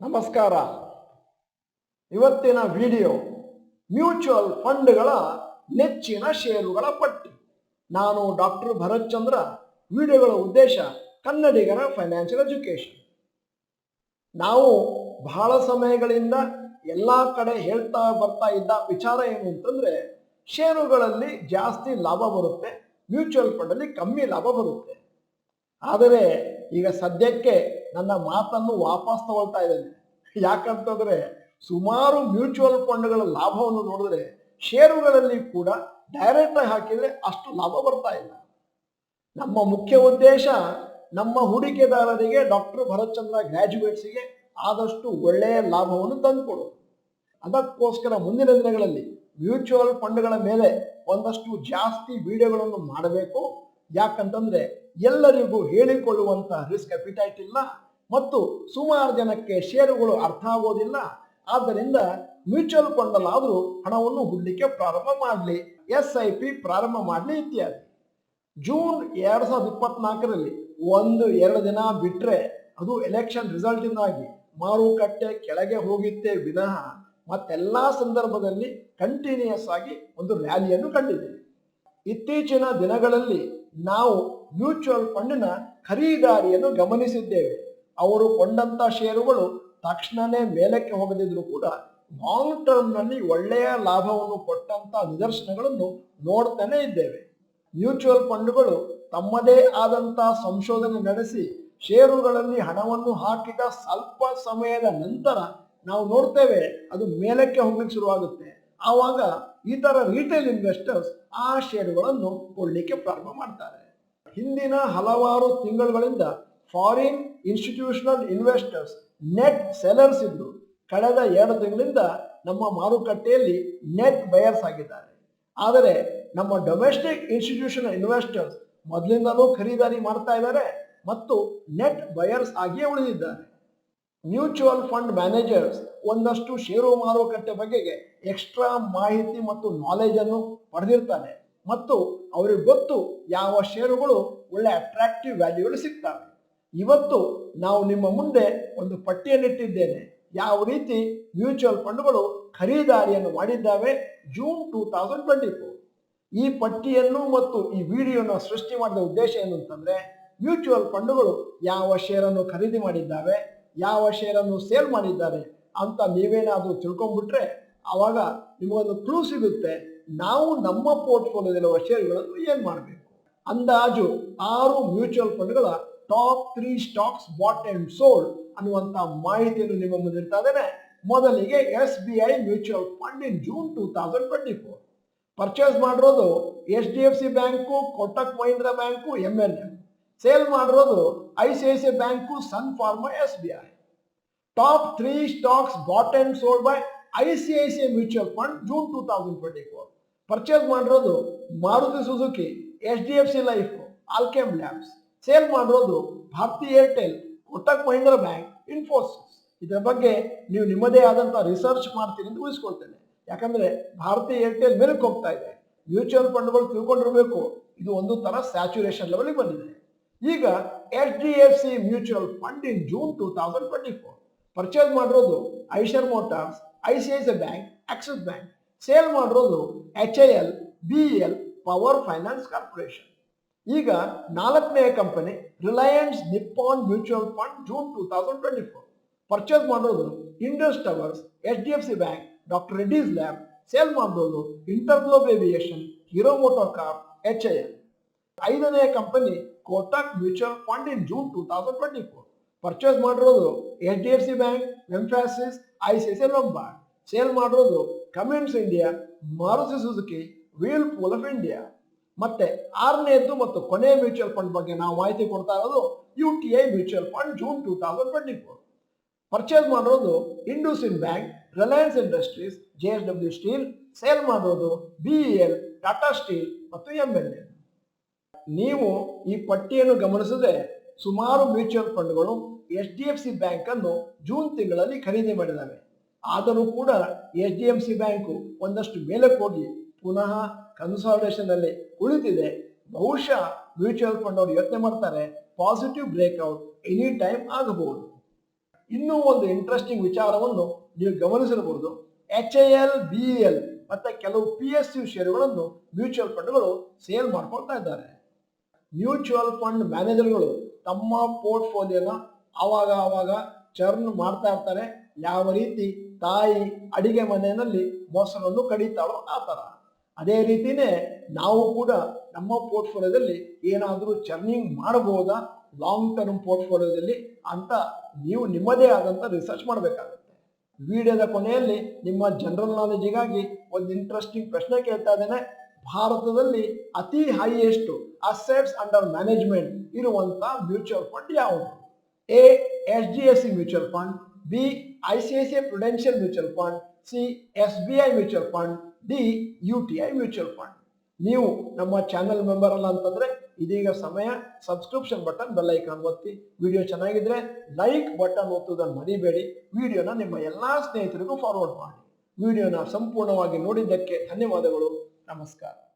ನಮಸ್ಕಾರ. ಇವತ್ತಿನ video mutual ಫಂಡ್ಗಳ ನೆಚ್ಚಿನ ಷೇರುಗಳ ಪಟ್ಟಿ. ನಾನು ಡಾಕ್ಟರ್ ಭರತ್ ಚಂದ್ರ. ವಿಡಿಯೋಗಳ ಉದ್ದೇಶ ಕನ್ನಡಿಗರ ಫೈನಾನ್ಷಿಯಲ್ ಎಜುಕೇಶನ್. ನಾವು ಬಹಳ ಸಮಯಗಳಿಂದ ಎಲ್ಲ ಕಡೆ ಹೇಳ್ತಾ ಬರ್ತಾ ಇದ್ದ ವಿಚಾರ ಏನು ಅಂತಂದ್ರೆ, ಷೇರುಗಳಲ್ಲಿ ಜಾಸ್ತಿ ಲಾಭ ಬರುತ್ತೆ, ಮ್ಯೂಚುವಲ್ ಫಂಡಲ್ಲಿ ಕಮ್ಮಿ ಲಾಭ ಬರುತ್ತೆ. ಆದರೆ ಈಗ ಸದ್ಯಕ್ಕೆ ನನ್ನ ಮಾತನ್ನು ವಾಪಸ್ ತಗೊಳ್ತಾ ಇದ್ದೇನೆ. ಯಾಕಂತಂದ್ರೆ ಸುಮಾರು ಮ್ಯೂಚುವಲ್ ಫಂಡ್ಗಳ ಲಾಭವನ್ನು ನೋಡಿದ್ರೆ ಷೇರುಗಳಲ್ಲಿ ಕೂಡ ಡೈರೆಕ್ಟ್ ಆಗಿ ಹಾಕಿದ್ರೆ ಅಷ್ಟು ಲಾಭ ಬರ್ತಾ ಇಲ್ಲ. ನಮ್ಮ ಮುಖ್ಯ ಉದ್ದೇಶ ನಮ್ಮ ಹೂಡಿಕೆದಾರರಿಗೆ, ಡಾಕ್ಟರ್ ಭರತ್ ಚಂದ್ರ ಗ್ರಾಜ್ಯುಯೇಟ್ಸ್ಗೆ ಆದಷ್ಟು ಒಳ್ಳೆಯ ಲಾಭವನ್ನು ತಂದುಕೊಡೋದು. ಅದಕ್ಕೋಸ್ಕರ ಮುಂದಿನ ದಿನಗಳಲ್ಲಿ ಮ್ಯೂಚುವಲ್ ಫಂಡ್ಗಳ ಮೇಲೆ ಒಂದಷ್ಟು ಜಾಸ್ತಿ ವಿಡಿಯೋಗಳನ್ನು ಮಾಡಬೇಕು. ಯಾಕಂತಂದ್ರೆ ಎಲ್ಲರಿಗೂ ಹೇಳಿಕೊಳ್ಳುವಂತ ರಿಸ್ಕ್ ಅಪಿಟೈಟ್ ಇಲ್ಲ ಮತ್ತು ಸುಮಾರು ಜನಕ್ಕೆ ಷೇರುಗಳು ಅರ್ಥ ಆಗೋದಿಲ್ಲ. ಆದ್ದರಿಂದ ಮ್ಯೂಚುವಲ್ ಫಂಡ್ ಅಲ್ಲಾದರೂ ಹಣವನ್ನು ಹೂಡಲಿಕ್ಕೆ ಪ್ರಾರಂಭ ಮಾಡಲಿ, SIP ಪ್ರಾರಂಭ ಮಾಡಲಿ ಇತ್ಯಾದಿ. ಜೂನ್ 2024ರಲ್ಲಿ 1-2 ದಿನ ಬಿಟ್ರೆ ಅದು ಎಲೆಕ್ಷನ್ ರಿಸಲ್ಟ್ ಇಂದಾಗಿ ಮಾರುಕಟ್ಟೆ ಕೆಳಗೆ ಹೋಗಿತ್ತೇ ವಿನಃ ಮತ್ತೆಲ್ಲಾ ಸಂದರ್ಭದಲ್ಲಿ ಕಂಟಿನ್ಯೂಸ್ ಆಗಿ ಒಂದು ರ್ಯಾಲಿಯನ್ನು ಕಂಡಿದೆ. ಇತ್ತೀಚಿನ ದಿನಗಳಲ್ಲಿ ನಾವು ಮ್ಯೂಚುವಲ್ ಫಂಡಿನ ಖರೀದಾರಿಯನ್ನು ಗಮನಿಸಿದ್ದೇವೆ. ಅವರು ಕೊಂಡಂತ ಷೇರುಗಳು ತಕ್ಷಣನೇ ಮೇಲಕ್ಕೆ ಹೋಗದಿದ್ರು ಕೂಡ ಲಾಂಗ್ ಟರ್ಮ್ ನಲ್ಲಿ ಒಳ್ಳೆಯ ಲಾಭವನ್ನು ಕೊಟ್ಟಂತ ನಿದರ್ಶನಗಳನ್ನು ನೋಡ್ತಾನೆ ಇದ್ದೇವೆ. ಮ್ಯೂಚುವಲ್ ಫಂಡ್ಗಳು ತಮ್ಮದೇ ಆದಂತ ಸಂಶೋಧನೆ ನಡೆಸಿ ಷೇರುಗಳಲ್ಲಿ ಹಣವನ್ನು ಹಾಕಿದ ಸ್ವಲ್ಪ ಸಮಯದ ನಂತರ ನಾವು ನೋಡ್ತೇವೆ ಅದು ಮೇಲಕ್ಕೆ ಹೋಗ್ಲಿಕ್ಕೆ ಶುರುವಾಗುತ್ತೆ. ಆವಾಗ ಇತರ ರಿಟೇಲ್ ಇನ್ವೆಸ್ಟರ್ಸ್ ಆ ಷೇರುಗಳನ್ನು ಕೊಳ್ಳಲಿಕ್ಕೆ ಪ್ರಾರಂಭ ಮಾಡ್ತಾರೆ. ಹಿಂದಿನ ಹಲವಾರು ತಿಂಗಳುಗಳಿಂದ foreign institutional investors net sellers ಇದ್ರು. ಕಳೆದ 2 ತಿಂಗಳಿಂದ ನಮ್ಮ ಮಾರುಕಟ್ಟೆಯಲ್ಲಿ ನೆಟ್ ಬಯರ್ಸ್ ಆಗಿದ್ದಾರೆ. ಆದರೆ ನಮ್ಮ ಡೊಮೆಸ್ಟಿಕ್ ಇನ್ಸ್ಟಿಟ್ಯೂಷನಲ್ ಇನ್ವೆಸ್ಟರ್ಸ್ ಮೊದಲಿಂದಲೂ ಖರೀದಾರಿ ಮಾಡ್ತಾ ಇದ್ದಾರೆ ಮತ್ತು ನೆಟ್ ಬಯರ್ಸ್ ಆಗಿಯೇ ಉಳಿದಿದ್ದಾರೆ. ಮ್ಯೂಚುವಲ್ ಫಂಡ್ ಮ್ಯಾನೇಜರ್ಸ್ ಒಂದಷ್ಟು ಷೇರು ಮಾರುಕಟ್ಟೆ ಬಗೆಗೆ ಎಕ್ಸ್ಟ್ರಾ ಮಾಹಿತಿ ಮತ್ತು ನಾಲೆಜ್ ಅನ್ನು ಪಡೆದಿರ್ತಾರೆ ಮತ್ತು ಅವ್ರಿಗೆ ಗೊತ್ತು ಯಾವ ಷೇರುಗಳು ಒಳ್ಳೆ ಅಟ್ರಾಕ್ಟಿವ್ ವ್ಯಾಲ್ಯೂಗಳು ಸಿಗ್ತವೆ. ಇವತ್ತು ನಾವು ನಿಮ್ಮ ಮುಂದೆ ಒಂದು ಪಟ್ಟಿಯನ್ನಿಟ್ಟಿದ್ದೇನೆ. ಯಾವ ರೀತಿ ಮ್ಯೂಚುವಲ್ ಫಂಡ್ಗಳು ಖರೀದಾರಿಯನ್ನು ಮಾಡಿದ್ದಾವೆ ಜೂನ್ 2024. ಈ ಪಟ್ಟಿಯನ್ನು ಮತ್ತು ಈ ವಿಡಿಯೋನ ಸೃಷ್ಟಿ ಮಾಡಿದ ಉದ್ದೇಶ ಏನು ಅಂತಂದ್ರೆ, ಮ್ಯೂಚುವಲ್ ಫಂಡ್ಗಳು ಯಾವ ಷೇರನ್ನು ಖರೀದಿ ಮಾಡಿದ್ದಾವೆ, ಯಾವ ಷೇರನ್ನು ಸೇಲ್ ಮಾಡಿದ್ದಾರೆ ಅಂತ ನೀವೇನಾದ್ರೂ ತಿಳ್ಕೊಂಡ್ಬಿಟ್ರೆ ಆವಾಗ ನಿಮಗೊಂದು ಕ್ಲೂ ಸಿಗುತ್ತೆ. ನಾವು ನಮ್ಮ ಪೋರ್ಟ್ಫೋಲಿಯೋದಲ್ಲಿರುವ ಷೇರುಗಳನ್ನು ಏನ್ ಮಾಡಬೇಕು. ಅಂದಾಜು 6 ಮ್ಯೂಚುವಲ್ ಫಂಡ್ಗಳ top 3 stocks bought and sold ಅನ್ನುವಂತ ಮಾಹಿತಿಯನ್ನು ನಿಮ್ಮ ಮುಂದೆ ಇಡ್ತಾ ಇದ್ದೇನೆ. ಮೊದಲಿಗೆ SBI mutual fund in June 2024 purchase ಮಾಡಿರೋದು HDFC bank, Kotak Mahindra bank, MNM. Sale ಮಾಡಿರೋದು ICICI bank, Sun Pharma, SBI. Top 3 stocks bought and sold by ICICI mutual fund June 2024 purchase ಮಾಡಿರೋದು Maruti Suzuki, HDFC life, Alkem labs. Sale ಮಾಡಿರೋದು Bharti Airtel, Kotak Mahindra bank, Infosys. ಇದರ ಬಗ್ಗೆ ನೀವು ನಿಮ್ಮದೇ ಆದಂತ research ಮಾಡ್ತೀರಿ ಅಂತ ಊಹಿಸ್ಕೊಳ್ತೇನೆ. ಯಾಕಂದ್ರೆ ಭಾರತಿ ಏರ್ಟೆಲ್ ಮೇಲಕ್ಕೆ ಹೋಗ್ತಾ ಇದೆ. ಮ್ಯೂಚುವಲ್ ಫಂಡ್ಗಳು ತಿಳ್ಕೊಂಡಿರ್ಬೇಕು, ಇದು ಒಂದು ತರ ಸ್ಯಾಚುರೇಷನ್ ಲೆವೆಲ್ ಬಂದಿದೆ. ಈಗ HDFC mutual fund in June 2024 purchase ಮಾಡಿರೋದು Eicher motors, ICICI bank, Axis bank. Sale ಮಾಡಿರೋದು HIL, BEL, power finance corporation. ಈಗ 4ನೇ company Reliance Nippon mutual fund June 2024 purchase ಮಾಡಿರೋದು Indus towers, HDFC bank, doctor Reddy's lab. Sale ಮಾಡಿರೋದು InterGlobe aviation, Hero motor corp, HIL. 5ನೇ company Kotak mutual fund in June 2024 purchase ಮಾಡಿರೋದು HDFC bank, Mphasis, ICICI Lombard. Sale ಮಾಡಿರೋದು Cummins India, Maruti Suzuki, Whirlpool of India. ಮತ್ತೆ 6ನೇದು ಮತ್ತು ಕೊನೆಯ mutual fund ಬಗ್ಗೆ ನಾವು ಮಾಹಿತಿ ಕೊಡ್ತಾ ಇರೋದು UTI mutual fund June 2024 purchase ಮಾಡಿರೋದು IndusInd bank, Reliance industries, JSW steel. Sale ಮಾಡಿರೋದು BEL, ಟಾಟಾ ಸ್ಟೀಲ್ ಮತ್ತು MNM. ನೀವು ಈ ಪಟ್ಟಿಯನ್ನು ಗಮನಿಸಿದ್ರೆ ಸುಮಾರು ಮ್ಯೂಚುವಲ್ ಫಂಡ್ಗಳು HDFC ಬ್ಯಾಂಕ್ ಅನ್ನು ಜೂನ್ ತಿಂಗಳಲ್ಲಿ ಖರೀದಿ ಮಾಡಿದ್ದಾವೆ. ಆದರೂ ಕೂಡ HDFC ಬ್ಯಾಂಕು ಒಂದಷ್ಟು ಮೇಲಕ್ಕೆ ಹೋಗಿ ಪುನಃ ಕನ್ಸಾಲಿಡೇಷನ್ ಅಲ್ಲಿ ಉಳಿದಿದೆ. ಬಹುಶಃ ಮ್ಯೂಚುವಲ್ ಫಂಡ್ ಅವರು ಯೋಚನೆ ಮಾಡ್ತಾರೆ ಪಾಸಿಟಿವ್ ಬ್ರೇಕ್ಔಟ್ ಎನಿ ಟೈಮ್ ಆಗಬಹುದು. ಇನ್ನೂ ಒಂದು ಇಂಟ್ರೆಸ್ಟಿಂಗ್ ವಿಚಾರವನ್ನು ನೀವು ಗಮನಿಸಿರಬಹುದು. HAL, BEL ಮತ್ತೆ ಕೆಲವು PSU ಷೇರುಗಳನ್ನು ಮ್ಯೂಚುವಲ್ ಫಂಡ್ಗಳು ಸೇಲ್ ಮಾಡ್ಕೊಳ್ತಾ ಇದ್ದಾರೆ. ಮ್ಯೂಚುವಲ್ ಫಂಡ್ ಮ್ಯಾನೇಜರ್ಗಳು ತಮ್ಮ ಪೋರ್ಟ್ಫೋಲಿಯೋನ ಆವಾಗ ಚರ್ನ್ ಮಾಡ್ತಾ ಇರ್ತಾರೆ. ಯಾವ ರೀತಿ ತಾಯಿ ಅಡಿಗೆ ಮನೆಯಲ್ಲಿ ಮೊಸರನ್ನು ಕಡಿತಾಳೋ ಆ ಥರ. ಅದೇ ರೀತಿನೇ ನಾವು ಕೂಡ ನಮ್ಮ ಪೋರ್ಟ್ಫೋಲಿಯೋದಲ್ಲಿ ಏನಾದರೂ ಚರ್ನಿಂಗ್ ಮಾಡಬಹುದಾ ಲಾಂಗ್ ಟರ್ಮ್ ಪೋರ್ಟ್ಫೋಲಿಯೋದಲ್ಲಿ ಅಂತ ನೀವು ನಿಮ್ಮದೇ ಆದಂಥ ರಿಸರ್ಚ್ ಮಾಡಬೇಕಾಗುತ್ತೆ. ವಿಡಿಯೋದ ಕೊನೆಯಲ್ಲಿ ನಿಮ್ಮ ಜನರಲ್ ನಾಲೆಜಿಗಾಗಿ ಒಂದು ಇಂಟ್ರೆಸ್ಟಿಂಗ್ ಪ್ರಶ್ನೆ ಕೇಳ್ತಾ ಇದ್ದೇನೆ. ಭಾರತದಲ್ಲಿ ಅತಿ ಹೈಯೆಸ್ಟ್ ಅಸೆಟ್ಸ್ ಅಂಡರ್ ಮ್ಯಾನೇಜ್ಮೆಂಟ್ ಇರುವಂತ ಮ್ಯೂಚುವಲ್ ಫಂಡ್ ಯಾವುದು? A HDFC mutual fund, B ICICI Prudential mutual fund, C SBI mutual fund, D UTI mutual fund. ನೀವು ನಮ್ಮ ಚಾನೆಲ್ ಮೆಂಬರ್ ಅಲ್ಲ ಅಂತಂದ್ರೆ ಇದೀಗ ಸಮಯ ಸಬ್ಸ್ಕ್ರಿಪ್ಷನ್ ಬಟನ್ ಬೆಲ್ ಐಕಾನ್ ಒತ್ತಿ. ವಿಡಿಯೋ ಚೆನ್ನಾಗಿದ್ರೆ ಲೈಕ್ ಬಟನ್ ಒತ್ತುವುದನ್ನು ಮರಿಬೇಡಿ. ವಿಡಿಯೋನ ನಿಮ್ಮ ಎಲ್ಲಾ ಸ್ನೇಹಿತರಿಗೂ ಫಾರ್ವರ್ಡ್ ಮಾಡಿ. ವಿಡಿಯೋನ ಸಂಪೂರ್ಣವಾಗಿ ನೋಡಿದ್ದಕ್ಕೆ ಧನ್ಯವಾದಗಳು. ನಮಸ್ಕಾರ.